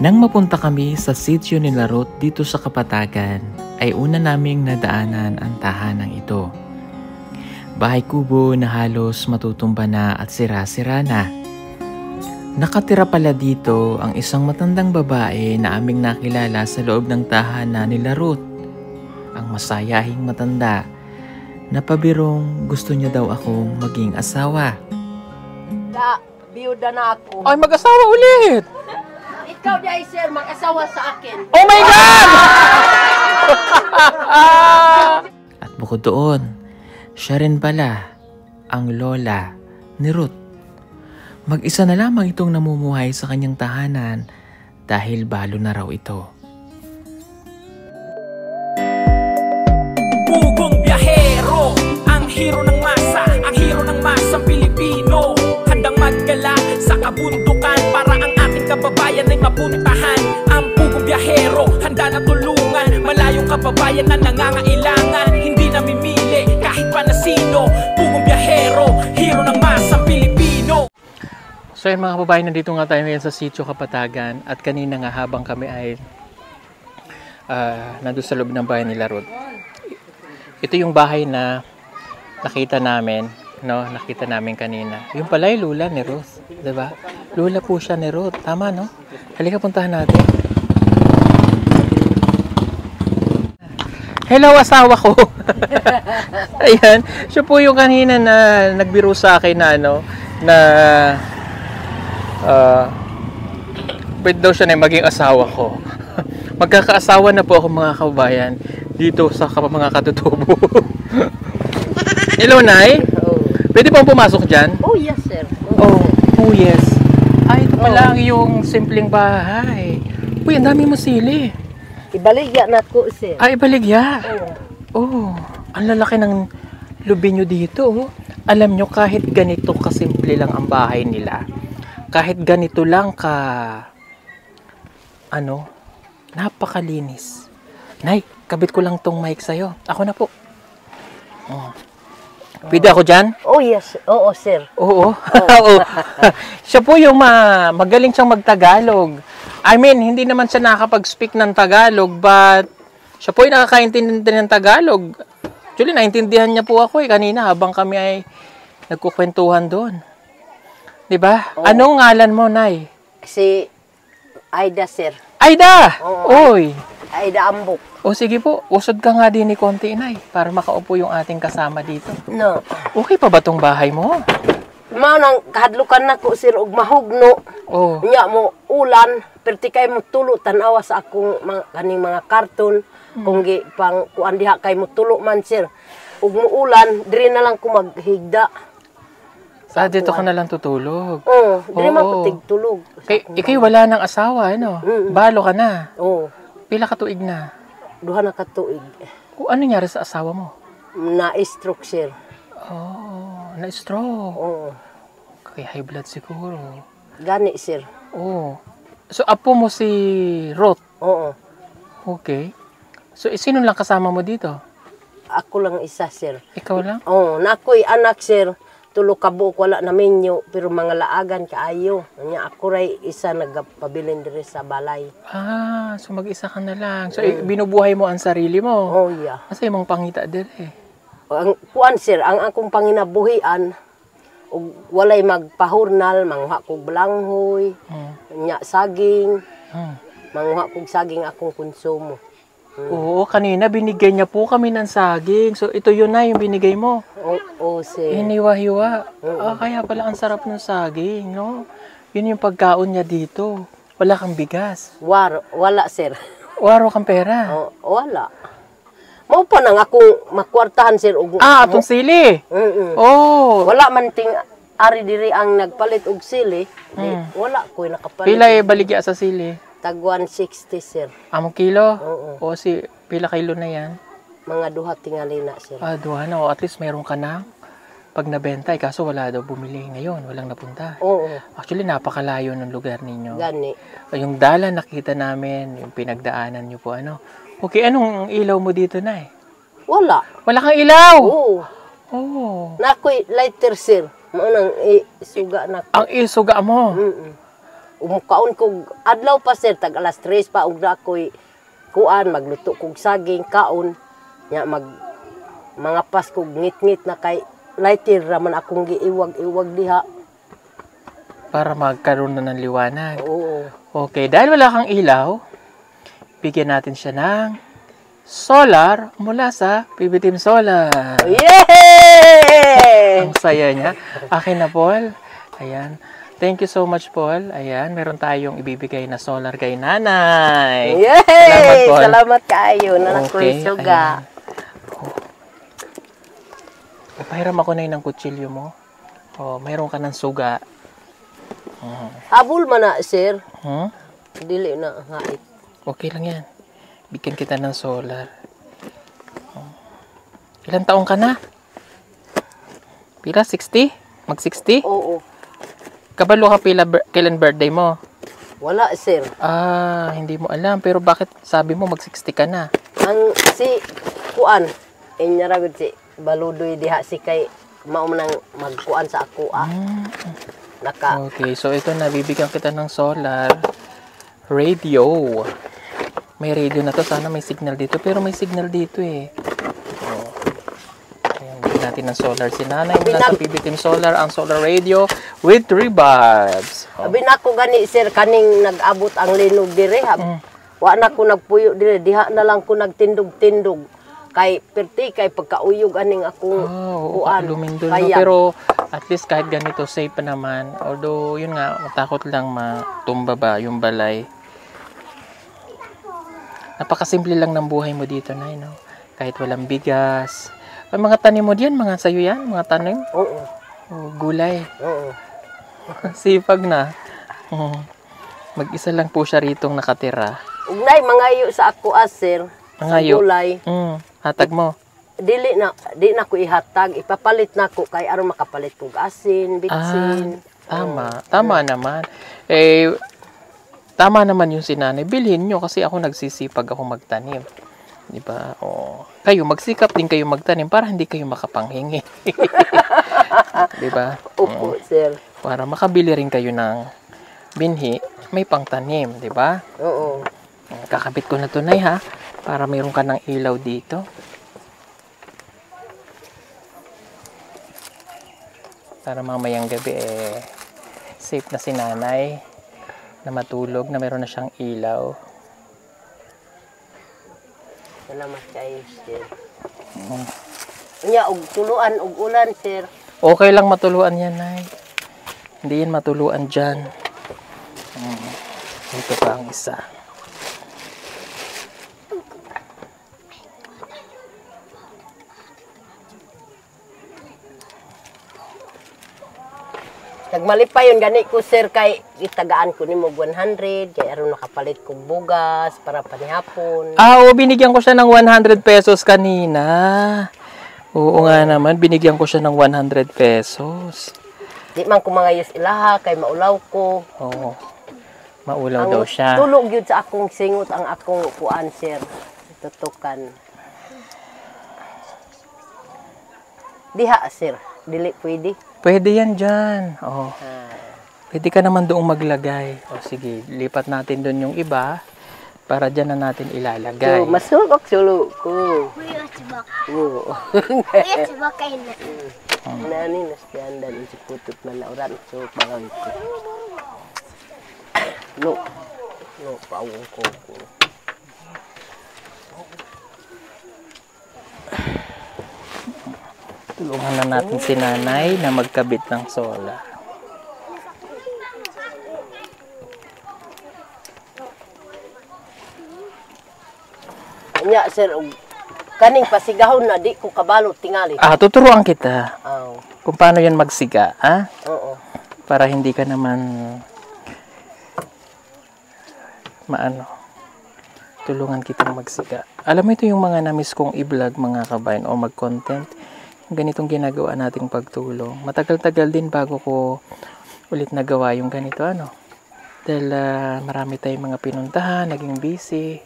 Nang mapunta kami sa sitio ni Ruth dito sa Kapatagan, ay una naming nadaanan ang tahanang ito. Bahay kubo na halos matutumba na at sira-sira na. Nakatira pala dito ang isang matandang babae na aming nakilala sa loob ng tahanan ni Ruth. Ang masayahing matanda na pabirong gusto niya daw akong maging asawa. Biyuda na ako. Ay, mag-asawa ulit! Ikaw di sir, mag-asawa sa akin. Oh my God! At bukod doon, siya rin pala ang lola ni Ruth. Mag-isa na lamang itong namumuhay sa kanyang tahanan dahil balo na raw ito. Pugong biyahero, ang hero ng masa, ang hero ng masang Pilipino. Handang maggala sa kabundukan para ang ating kababayan ay mapuntahan. Ang pugong biyahero, handa na tulungan malayong kababayan na nangangailangan. Hindi namimili kahit pa na sino. Pugong biyahero, hero ng masang Pilipino. So yun mga kababayan, nandito nga tayo ngayon sa Sitio Kapatagan at kanina nga habang kami ay nandun sa loob ng bahay nila Ruth. Ito yung bahay na nakita namin, no? Nakita namin kanina. Yung pala yung lula ni Ruth, 'di ba? Lula po siya ni Ruth, tama no? Halika puntahan natin. Hello asawa ko. Ayan, siya po yung kanina na nagbiro sa akin na ano, na pwede daw siya na maging asawa ko. Magkakaasawa na po ako mga kababayan dito sa mga katutubo. Hello, Nay. Pwede pong pumasok dyan? Oh, yes, sir. Oh, yes. Ay, ito pala ang iyong simpleng bahay. Uy, ang dami mo sili. Ibaligya na ko, sir. Ay, ibaligya. Oh, ang lalaki ng lubi nyo dito. Oh. Alam nyo, kahit ganito kasimple lang ang bahay nila, kahit ganito lang napakalinis. Nay, kabit ko lang tong mic sa'yo. Ako na po. Oh. Pwede ako dyan? Oh, yes. Oo, sir. Oo. Oo. Siya po yung magaling siyang magtagalog. I mean, hindi naman siya nakakapag-speak ng Tagalog, but siya po yung nakakaintindi ng Tagalog. Actually, naintindihan niya po ako kanina habang kami ay nagkukwentuhan doon. Diba? Oh. Anong ngalan mo, Nay? Si Aida, sir. Aida! Oh, Oy! Aida Ambok. O sige po, usod ka nga din ni konti, Nay, para makaupo yung ating kasama dito. No. Okay pa ba tong bahay mo? Nang kahadlukan na ko, sir, og mahugno. Oh. Nya mo, ulan, perti kay mo tulo, tanawa sa akong kaning mga karton. Kung pang kuan diha kay mo tulo man, sir. Ug mo ulan, diri na lang ko maghigda. Dito ka na lang tutulog. Oo, diri man ko tigtulog. Ikay wala nang asawa, ano? Balo ka na. Oo. Pila ka tuig na? 2 na ka tuig. Ano nangyari sa asawa mo? Na-stroke, sir. Oh, na-stroke. Oo. Kaya high blood siguro. Gani, sir. Oh. So, apo mo si Ruth? Oo. Okay. So, sino lang kasama mo dito? Ako lang isa, sir. Ikaw lang? Oo, na ako'y anak, sir. Tulo ka buok, wala na menyo, pero mga laagan kaayo. Nya ako ray isa nagpabilin diri sa balay. So mag-isa ka na lang. So binubuhay mo ang sarili mo. Oh, yeah. Kasi mong pangita diri. Ang kuan, sir, ang akong panginabuhian ug walay magpahurnal, mangha kog balanghoy, nya saging, mangha kog saging akong konsumo. Oo, kanina binigay niya po kami ng saging. So ito yun na yung binigay mo. Oo, sir. Hiniwa-hiwa. Kaya pala ang sarap ng saging, no? Yun yung pagkaon niya dito. Wala kang bigas. Wala, sir. Waro kang pera. Wala. Mao pa nang akong makwartahan, sir. Atong sili. Oh. Wala man ting ari diri ang nagpalit og sili. Wala ko'y nakapalit. Pila baligya sa sili? Tag 160, sir. Among kilo? Oo. O pila kilo na yan? Mga duha tingali na, sir. Duha na. O at least mayroon ka na pag nabenta. Kaso wala daw bumili ngayon. Walang napunta. Oo. Actually, napakalayo ng lugar ninyo. Gani. Yung dala nakita namin, yung pinagdaanan nyo po. Okay, anong ilaw mo dito, Nay? Wala. Wala kang ilaw? Oo. Oh. Na ako'y lighter, sir. Maunang isuga na ko. Ang isuga mo? umukaon kog adlaw pa sir tag alas 3 pa ug na ako'y kuan magluto kog saging kaon nya mga pas kog ngit-ngit na kay lighter raman akong giiwag-iwag diha Para magkaroon na ng liwanag. oo Okay, dahil wala kang ilaw, bigyan natin siya ng solar mula sa PB Team Solar. yay Ang saya niya. Akin na, Paul. Ayan. Thank you so much, Paul. Ayan, meron tayong ibibigay na solar kay nanay. yay Salamat, Paul. salamat kayo na Okay, nakoy suga Pahiram ako na ng kutsilyo mo. Oh, mayroon ka ng suga. habol man na sir Hmm? dili na hait Okay lang yan. Bigyan kita ng solar. Oh. Ilan taong ka na? Pila? 60? Mag-60? oo Kabalo ka kailan birthday mo? wala sir Ah, hindi mo alam. Pero bakit sabi mo mag-60 ka na? ang si kuan inya ra gud si baludoy diha si kay mao man ang magkuan sa ako naka Okay, so ito na. Bibigyan kita ng solar. Radio. May radio na to. Sana may signal dito. Pero may signal dito eh. Oh. Ayan, bigyan natin ng solar. Si nanay mula sa PB Team Solar. Ang solar radio with 3 bulbs. Oh. abi na ko gani sir kaning nag-abot ang linog dire wa na ko nagpuyo dire diha na lang ko nagtindog-tindog kay perti kay pagkauyog aning akong Oo, kuan lumindol. No? kaya Pero at least kahit ganito, safe pa naman. Although, yun nga, matakot lang matumba ba yung balay. Napakasimple lang ng buhay mo dito, Nay, no? Kahit walang bigas. Ang mga tanim mo diyan, mga sayo yan, mga tanim. oo O, gulay. oo Sipag na. Mag-isa lang po siya ritong nakatira. ugnay mangayo sa ako sir sa Mangayo? gulay Hatag mo. di na ko ihatag ipapalit na ko kay aron makapalit kog asin bitsin Tama. Tama naman. Eh, tama naman yung sinanay. Bilhin nyo kasi ako nagsisipag ako magtanim. Di ba? O, kayo, magsikap din kayo magtanim para hindi kayo makapanghingi. Di ba? opo sir Para makabili rin kayo ng binhi, may pangtanim. Di ba? oo Kakabit ko na tunay ha. Para mayroon ka ng ilaw dito. Para mamayang gabi safe na si nanay na matulog na meron na siyang ilaw. salamat kayo sir unya og tuluan og ulan sir Okay lang matuluan yan, Nay. Hindi yan matuluan dyan. Ito pa ang isa. nagmalipayon gani ko sir kay itagaan ko nimo 100 kay aron nakapalit kog bugas para panihapon Oo, binigyan ko siya ng 100 pesos kanina. Oo nga naman, binigyan ko siya ng 100 pesos. di man ko mangayos ilaha kay maulaw ko Oo. Maulaw daw siya. tulog gyud sa akong singot ang akong kuan sir tutukan diha sir dili pwede Pwede yan dyan. Oo. Pwede ka naman doong maglagay. O sige, lipat natin doon yung iba para dyan na natin ilalagay. so masulok sulo ko Kuya Chibak. oo Kuya Chibak kayo na. nani nasdandan si putut man oran so bangay ko no pawong ko Tulungan na natin si nanay na magkabit ng solar. nya sir kaning pasigahon na di ko kabalo tingali Tuturuan kita aw kung paano yan magsiga, ha? oo Para hindi ka naman tulungan kitang magsiga. Alam mo ito yung mga namiss kong i-vlog mga kabayan o mag-content. Ganitong ginagawa nating pagtulong. Matagal-tagal din bago ko ulit nagawa yung ganito, Dahil marami tayong mga pinuntahan, naging busy.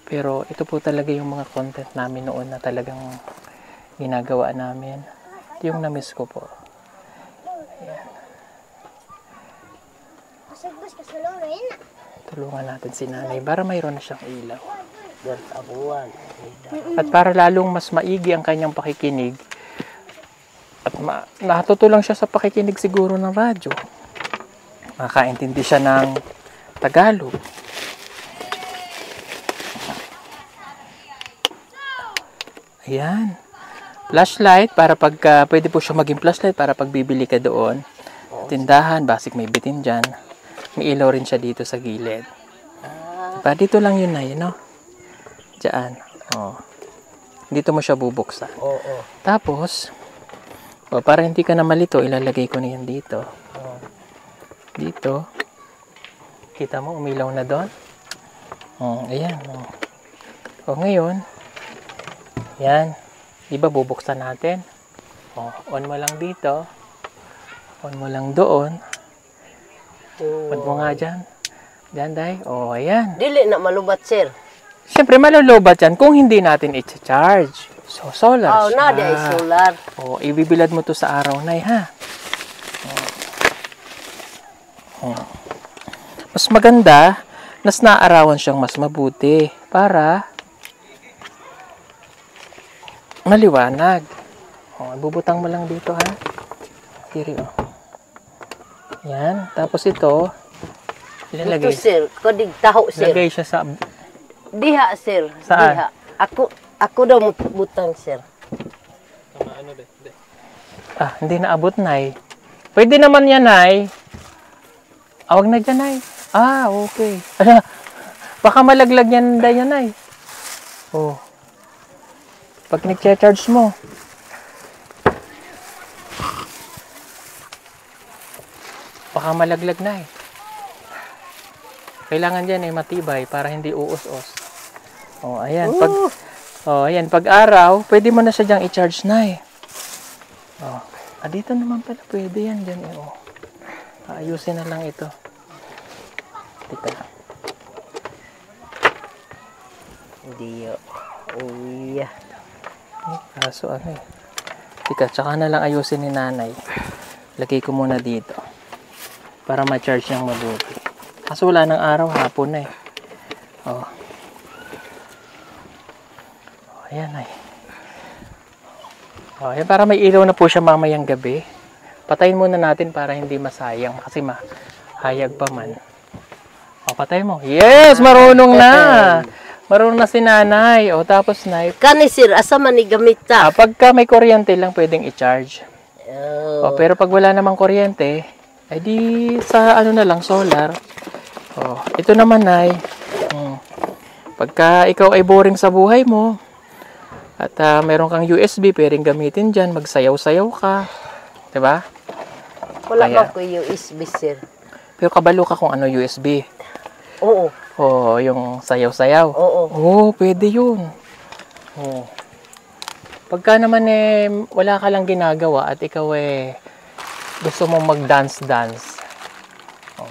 Pero ito po talaga yung mga content namin noon na talagang ginagawa namin. Ito yung namiss ko po. Masagos ka sa Tulungan natin si nanay para mayroon na siyang ilaw. Dar abuan. At para lalong mas maigi ang kanyang pakikinig, at natutulang siya sa pakikinig siguro ng radyo. Makaintindi siya ng Tagalog. Ayan. Flashlight para pwede po siya maging flashlight para pag bibili ka doon. Tindahan, basic may bitin dyan. May ilaw rin siya dito sa gilid. Diba? Dito lang yun na yun, no? Diyan. Oh. Dito mo siya bubuksan. Oo. Tapos, para hindi ka na malito, ilalagay ko na yan dito. Dito. Kita mo, umilaw na doon. Ayan. Ngayon, yan. Diba bubuksan natin? On mo lang dito. On mo lang doon. On mo nga dyan. Dyan, day. Ayan. Dili na malubat, sir. Siyempre, malulubat yan kung hindi natin i-charge. So, solar siya. Na, di ay solar. Ibibilad mo to sa araw, nay, ha? Mas maganda, nas naarawan siyang mas mabuti para maliwanag. Bubutang mo lang dito, ha? Tiri, Yan. Tapos ito, ilalagay. Ito, sir. Kodig taho, sir. Ilagay siya sa... Diha, sir. Saan? Diha. Ako daw butang, sir. Hindi naabot, nay. Pwede naman yan, nay. Awag na dyan, nay. Okay. Baka malaglag yan, nay. Pag nag-charge mo. Baka malaglag, nay. Kailangan dyan matibay para hindi uus-us. Ayan. Ayan. Pag araw, pwede mo na siya dyang i-charge, nay. Dito naman pala. Pwede yan dyan. Ayusin na lang ito. Tika. Hindi. Kaso Tika, tsaka na lang ayusin ni nanay. Lagay ko muna dito. Para ma-charge niyang mabuti. Kaso wala ng araw, hapon na Ayan ay. Ayan, para may ilaw na po siya mamayang gabi. Patayin muna natin para hindi masayang kasi mahayag pa man. Patay mo. Yes! Marunong na! Marunong na si nanay. Tapos nay. Kani, sir, asa man gamit ta? Pagka may kuryente lang pwedeng i-charge. Pero pag wala namang kuryente, ay di sa na lang, solar. Ito naman ay, pagka ikaw ay boring sa buhay mo, at meron kang USB, pwedeng gamitin dyan, magsayaw-sayaw ka. Diba? Wala ba ko USB, sir? Pero kabalo ka kung ano USB. Oo. Yung sayaw-sayaw. Oo. Pwede yun. Pagka naman wala ka lang ginagawa at ikaw gusto mong mag-dance-dance.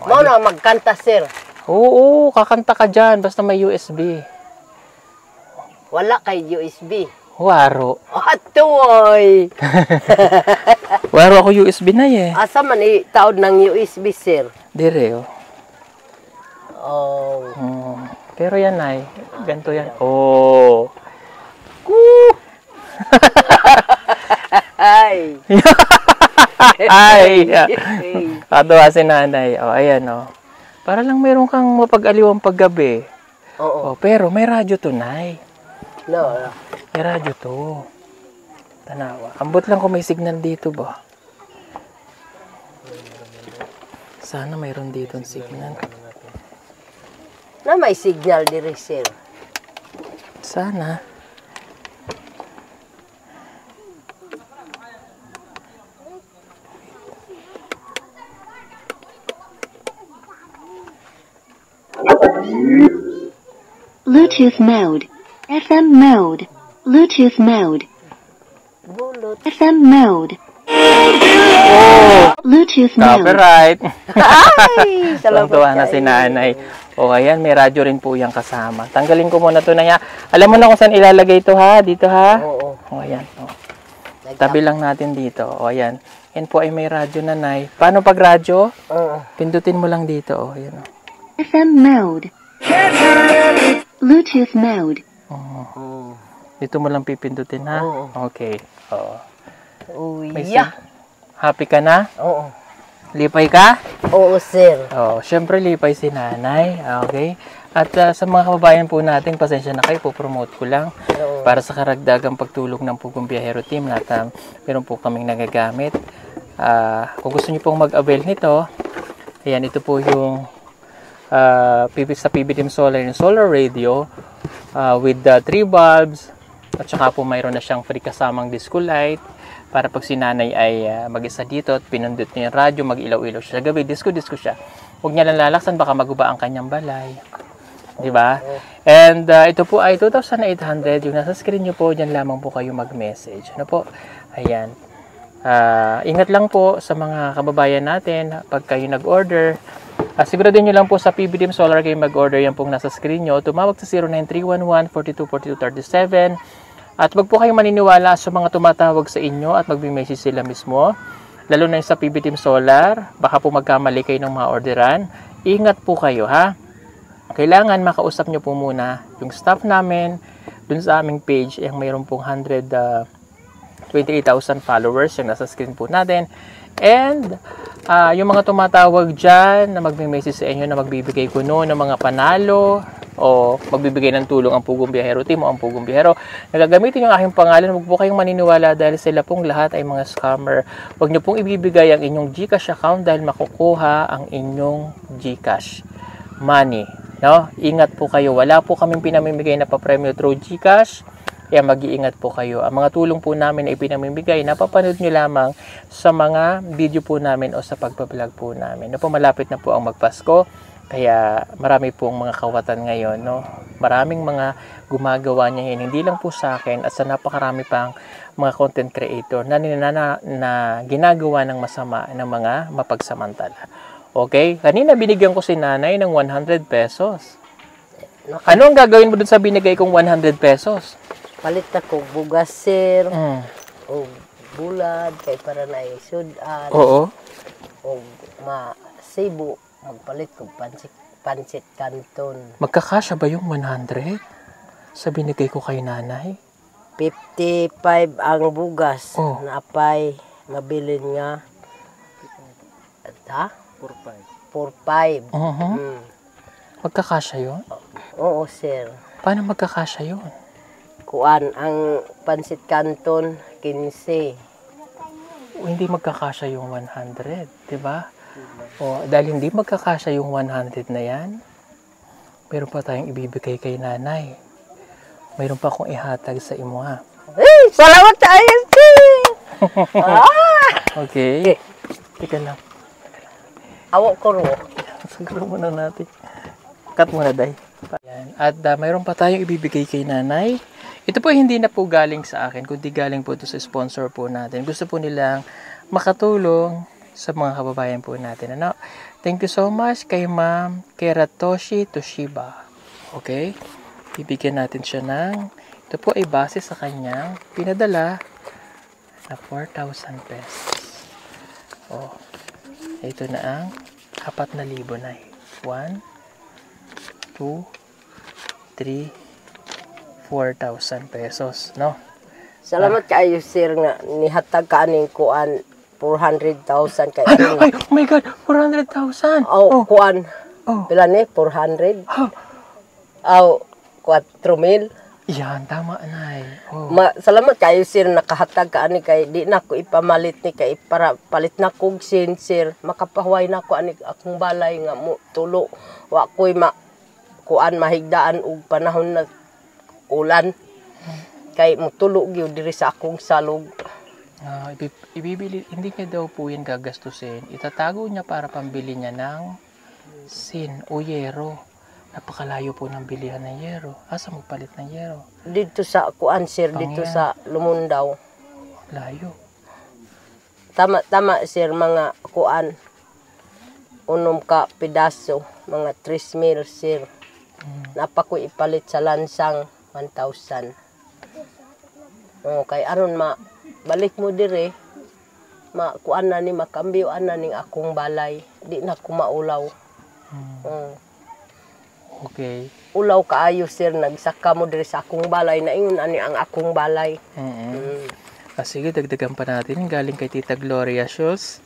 Na magkanta, sir. Oo, kakanta ka dyan. Basta may USB. Wala kay USB. Waro. Atoy! Waro ako USB na Asa man taod ng USB, sir? Dire, Oh. Pero yan ay, ganito yan. Ay! Ay! Katawa si nanay. Ayan, Para lang meron kang mapag-aliwang paggabi. Pero may radyo to, nay. No. May radyo to. Tanawa. Ambot lang kung may signal dito ba. Sana mayroon dito ang signal. Na may signal diri, sir. Sana. Bluetooth mode. FM mode. Bluetooth mode. Bulot. FM mode. Bluetooth mode. Copyright. Ay! Tuwa na si nanay. Ayan, may radyo rin po yung kasama. Tanggalin ko muna ito na yan. Alam mo na kung saan ilalagay ito, ha? Dito, ha? Oo. Ayan. Tabi lang natin dito. Ayan. Yan po ay may radyo, nanay. Paano pag radyo? Pindutin mo lang dito. Ayan. FM mode. Bluetooth mode. Oh. Dito mo lang pipindutin, ha? Oo. Okay. Oo. May Uya. Happy ka na? Oo. Lipay ka? Oo, sir. Oh, syempre lipay si nanay. Okay? At sa mga kababayan po natin, pasensya na kayo, po-promote ko lang. Oo. Para sa karagdagang pagtulong ng Pugong Biyahero Team na meron po kaming nagagamit. Kung gusto niyo pong mag-avail nito, ayan, ito po yung sa PBDM Solar yung solar radio with the 3 bulbs at saka po mayroon na siyang free kasamang disco light para pag si nanay ay mag-isa dito at pinundot niya yung radyo, mag-ilaw-ilaw siya sa gabi, disco siya. Huwag niya lang lalaksan, baka maguba ang kanyang balay. Diba? And ito po ay 2,800. Yung nasa screen nyo po, dyan lamang po kayo mag-message. Ano po? Ayan. Ingat lang po sa mga kababayan natin pag kayo nag-order. Siguraduhin nyo lang po sa PBDM Solar kayo mag-order, yan pong nasa screen nyo. Tumawag sa 09311-424237. At wag po kayong maniniwala sa mga tumatawag sa inyo at magme-message sila mismo. Lalo na yung sa PBDM Solar, baka po magkamali kayo ng mga orderan. Ingat po kayo, ha? Kailangan makausap nyo po muna yung staff namin dun sa aming page. Yung mayroon pong 128,000 followers yung nasa screen po natin. And yung mga tumatawag dyan na magme-message sa inyo na magbibigay kuno ng mga panalo o magbibigay ng tulong ang Pugong Biyahero Team o ang Pugong Biyahero, nagagamitin yung aking pangalan. Huwag po kayong maniniwala dahil sila pong lahat ay mga scammer. Huwag nyo pong ibibigay ang inyong GCash account dahil makukuha ang inyong GCash money. No? Ingat po kayo. Wala po kaming pinamimigay na papremyo through GCash. Kaya mag-iingat po kayo. Ang mga tulong po namin ay pinamimigay. Napapanood nyo lamang sa mga video po namin o sa pagpa-vlog po namin. No po, malapit na po ang magpasko. Kaya marami pong mga kawatan ngayon. No? Maraming mga gumagawa niya yun. Hindi lang po sa akin at sa napakarami pang mga content creator na ginagawa ng masama ng mga mapagsamantala. Okay? Kanina binigyan ko si nanay ng 100 pesos. Ano ang gagawin mo dun sa binigay kong 100 pesos? Palit ako bugas, sir. Mm. O bulad, kay para na sudan. Oo. O masibo. Magpalit ko pansit canton. Magkakasya ba yung 100 sa binigay ko kay nanay? 55 ang bugas. Oh. Napay, mabilin nga. Ha? 4-5. Magkakasya yun? Oo, sir. Paano magkakasya yun? Kuan, ang pansit canton, 15. O, hindi magkakasya yung 100, di ba? O, dahil hindi magkakasya yung 100 na yan, meron pa tayong ibibigay kay nanay. Mayroon pa akong ihatag sa imo, ha? Hey, salamat tayo, sir! Okay. Teka lang. Awak ko ro. Siguro muna natin. Cut muna, day. Ayan. At mayroon pa tayong ibibigay kay nanay. Ito po hindi na po galing sa akin, kundi galing po ito sa sponsor po natin. Gusto po nilang makatulong sa mga kababayan po natin. Ano? Thank you so much kay Ma'am Keratoshi Toshiba. Okay? Bibigyan natin siya ng, ito po ay base sa kanyang pinadala na 4,000 pesos. Oh. Ito na ang 4,000 na. 1, 2, 3, 4,000 pesos, no? Salamat kayo, sir, nga nihatag ka aning kuan 400,000 kay Ay, oh my God, 400,000. Oh, kuan. Oh. Pila ni 400? Oh. Aw, 4,000. Yan, tama, Nay. Oh. Salamat kayo, sir, nakahatag ka ani kay di na ko ipamalit ni kay para palit na kog sin, sir. Makapahuway na ko ani akong balay nga mo tulo. Wa koy kuan mahigdaan og panahon na ulan. Kay mo tulo gyud diri sa akong salog. Ibibili, hindi niya daw po yan gagastusin. Itatago niya para pambili niya ng sin o yero. Napakalayo po ng bilihan ng yero. Asa magpalit ng yero? Dito sa kuan, sir, dito sa Lumundaw. Layo. Tama, sir, mga kuan. Unom ka pedaso, mga 3,000, sir. Napa ko ipalit sa lansang 1,000. Okay, aron balik mo dire. Kuan na ni makambyo ana ning akong balay. Di na ko maulaw. Okay. Ulaw kaayo sir, nagsaka mo diri sa akong balay, naingon ani ang akong balay. Sige, dagdagan pa natin. Galing kay Tita Gloria Shoes.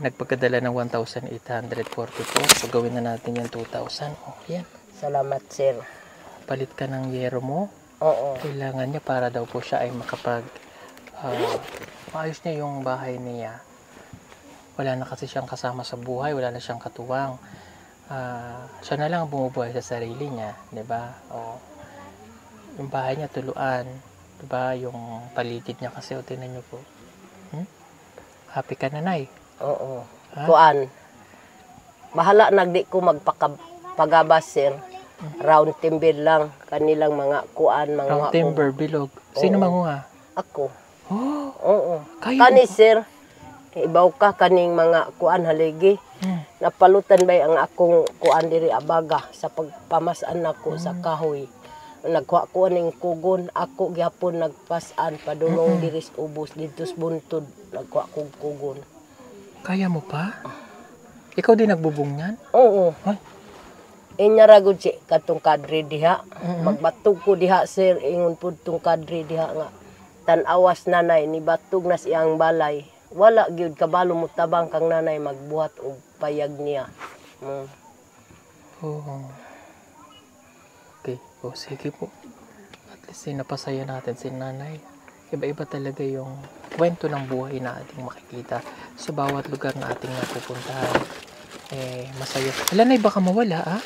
Nagpagkadala ng 1,842. So, gawin na natin yung 2,000. Oh, yan. Salamat sir. Palit ka ng yero mo. Oo. Kailangan niya para daw po siya ay maayos niya yung bahay niya. Wala na kasi siyang kasama sa buhay. Wala na siyang katuwang. Siya na lang ang bumubuhay sa sarili niya, 'di ba? Yung bahay niya tuluan, 'di ba? Yung paligid niya kasi tingnan niyo po. Happy ka na, Nay? Oo. Kuan. Bahala nagdi ko magpagabas sir. Round timber lang kanilang mga kuan mga Round timber bilog. Sino manguha? Ako. Oh, Oo. kayo. Kani sir. Ibaw ka kaning mga kuan haligi. Napalutan ba ang akong kuan diri abaga sa pagpamasan nako sa kahoy. Nagkuha ko ning kugon, ako gyapon nagpasan padulong diri sa ubos dito sa buntod. Nagkuha kog kugon. Kaya mo pa? Ikaw din nagbubong niyan? Oo. Ay. Inya ra gud si katong kadre diha. Magbatog ko diha sir, ingon pud tong kadre diha nga. Tan-awas nanay ni batog na siyang balay. Wala gyud kabalo mo tabang kang nanay magbuhat og payag niya. Oo. Okay. Sige po. At least napasaya natin si nanay. Iba-iba talaga yung kwento ng buhay na ating makikita sa bawat lugar na ating napupuntahan. Masaya. Nay, baka mawala,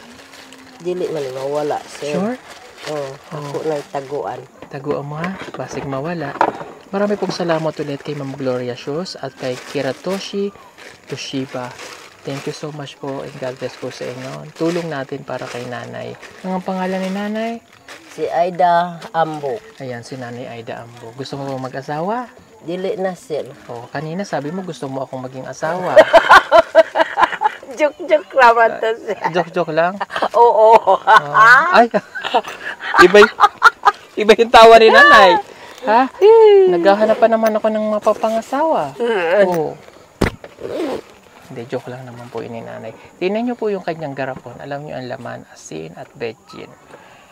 Dili man mawala sir. Sure? Oo. Ako na taguan. Taguan mo, ha? Basig mawala. Marami pong salamat ulit kay Ma'am Gloria Shoes at kay Kiratoshi Toshiba. Thank you so much po and God bless po sa inyo. Tulong natin para kay nanay. Ang pangalan ni nanay? Si Aida Ambo. Ayan, si nanay Aida Ambo. Gusto mo ba mag-asawa? Dili na sir. Kanina sabi mo gusto mo akong maging asawa. Joke naman to sir. Joke lang? Oo. Ay, iba yung tawa ni nanay. Ha? Naghahanap pa naman ako ng mapapangasawa. Oo. Hindi, joke lang naman po ini nanay. Tingnan niyo po yung kanyang garapon. Alam niyo ang laman, asin at betchin.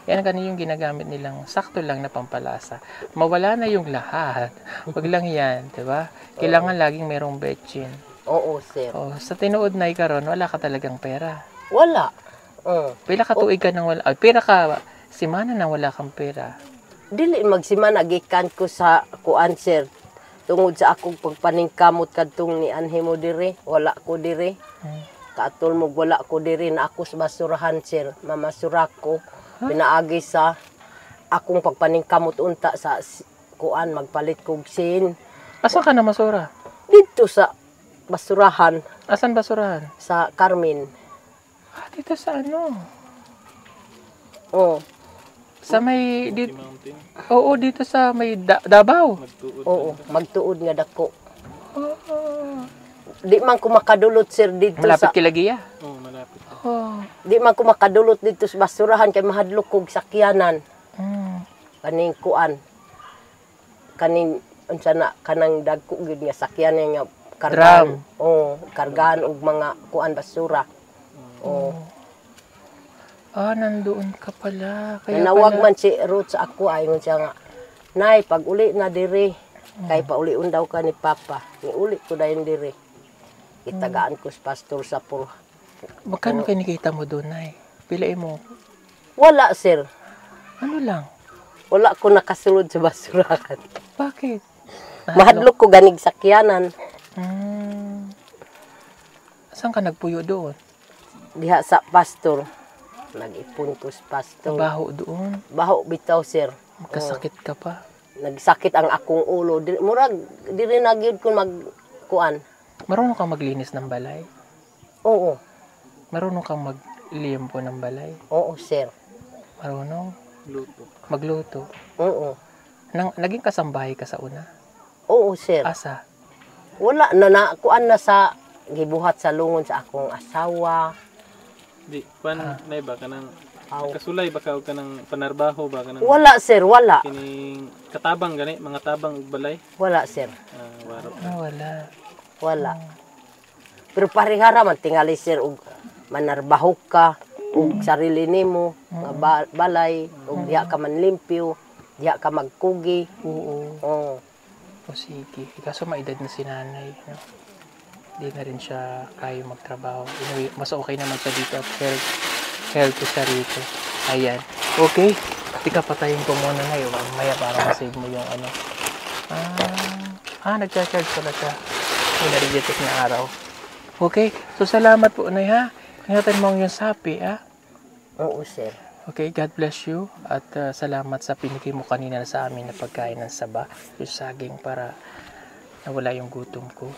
Yan ganun yung ginagamit nilang sakto lang na pampalasa. Mawala na yung lahat. Wag lang yan, di ba? Kailangan laging merong betchin. Oo sir. Sa tinuod na ikaron, wala ka talagang pera. Wala. Pila ka tuig ka nang wala. Pera ka, simana nang wala kang pera. Dili magsimana gikan ko sa kuan sir. Tungod sa akong pagpaningkamot kadtong ni anhi mo diri, wala ko diri. Kaatol mo wala ko diri na ako sa basurahan sir. Mamasura ko. Pinaagi sa akong pagpaningkamot unta sa kuan magpalit kog sin. Asa ka na masura? Dito sa basurahan Asan basurahan? sa Carmen. Dito sa ano? Oo. Sa may dito. Oo, dito sa may Davao. Oo, magtuod nga dako. Di man ko makadulot sir dito Malapit sa Kilagiya. Di man ko makadulot dito sa basurahan kay mahadlok kog sakyanan. Kaning kuan. Kaning unsa na kanang dagko gyud nga sakyanan nga kargaan. Oo, kargaan og mga kuan basura. Oo. Nandoon ka pala. Kaya Nanawag pala. man si Ruth sa ako ay ngon siya nga, Nay, pag uli na diri, kay pauliun daw ka ni Papa. Ni uli ko dayon diri. Itagaan ko sa pastor sa puro. Magkano kinikita mo doon, Nay? Pilain mo. Wala, sir. Ano lang? Wala ko nakasulod sa basurahan. Bakit? Mahadlok ko ganig sakyanan. Saan ka nagpuyo doon? Diha sa pastor. Nag-ipon ko sa pastor. Baho doon. Baho bitaw, sir. Magkasakit ka pa. Nagsakit ang akong ulo. Murag, diri na gyud ko magkuan. Marunong kang maglinis ng balay? Oo. Marunong kang magliempo ng balay? Oo, sir. Marunong? Magluto? Oo. Naging kasambahay ka sa una? Oo, sir. Asa? Wala na kuan na sa gibuhat sa lungon sa akong asawa. Di, na ba ka ng kasulay ba ka ng panarbaho ba ka ng Wala, sir, wala. kining katabang gani, mga tabang ug balay? Wala, sir. Waro. Wala. Wala. Pero parihara man tingali, sir, og manarbaho ka. ug sarili nimo nga balay ug diha ka man limpyo, diha ka magkugi. Oo. Oh. O sige. Kaso maedad na si nanay. No? Hindi na rin siya kaya magtrabaho. Anyway, mas okay naman siya dito at healthy siya rito. Ayan. Okay. Tika, patayin ko muna ngayon. Mamaya para masave mo yung ano. Nag-charge pala siya. May narigetik na araw. Okay. So, salamat po, Nay, ha? Ingatan mo yung sapi, ha? Oo, sir. Okay, God bless you. At salamat sa pinigay mo kanina sa amin na pagkain ng saba. Yung saging para nawala yung gutom ko.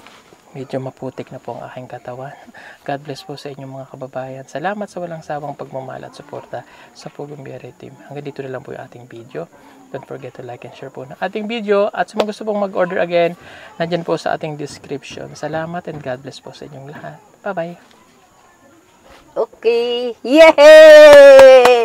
Medyo maputik na po ang aking katawan. God bless po sa inyong mga kababayan. Salamat sa walang sawang pagmamahal at suporta sa Pugong Biyahero Team. Hanggang dito na lang po yung ating video. Don't forget to like and share po ng ating video. At sa mga gusto pong mag-order again, nandyan po sa ating description. Salamat and God bless po sa inyong lahat. Bye-bye! Okay. Yay!